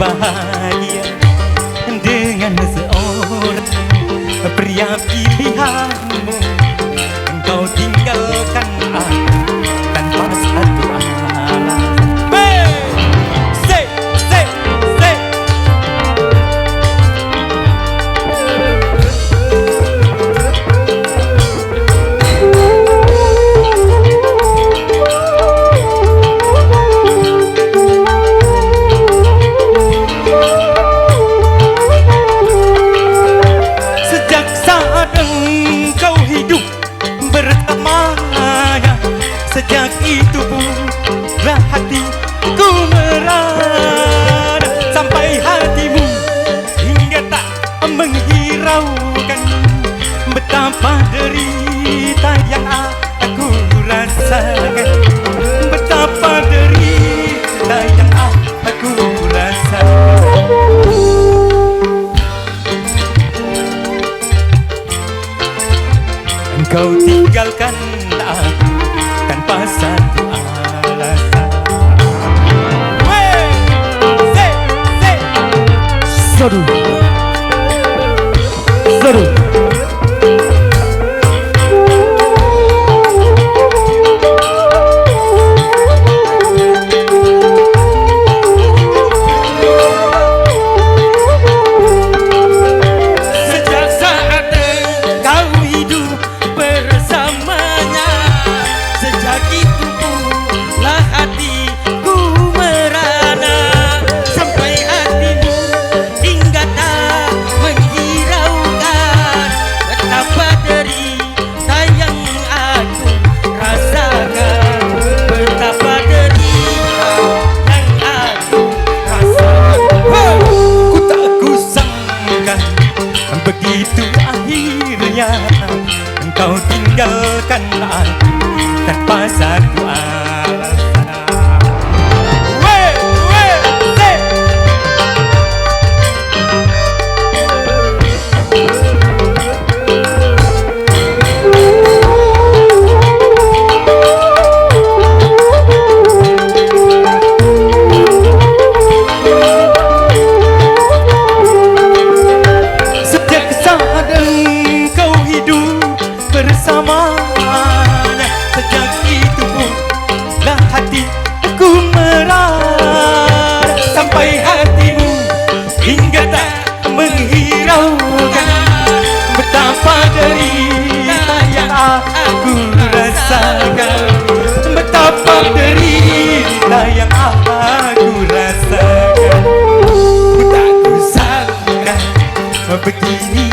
bahagia dengan seorang pria pilihanmu. Engkau tinggalkan aku tanpa satu alasan. Sejak itu pula hatiku merana, sampai hatimu hingga tak menghiraukan betapa derita yang aku rasakan. Betapa derita yang aku rasakan. Engkau tinggalkan aku tanpa satu alasan. Seru, seru. Sejak saat kau hidup bersamanya, sejak itu pula hatiku merana, sampai hatimu hingga tak menghiraukan betapa derita yang aku rasakan. Betapa derita yang aku rasakan. Ku tak kusangka begitu akhirnya engkau tinggalkan aku tanpa satu alasan. Sejak saat engkau hidup bersamanya, sejak itu pula hatiku merana, sampai hatimu hingga tak menghiraukan betapa derita yang aku rasakan. Betapa derita yang aku rasakan. Ku tak kusangka begini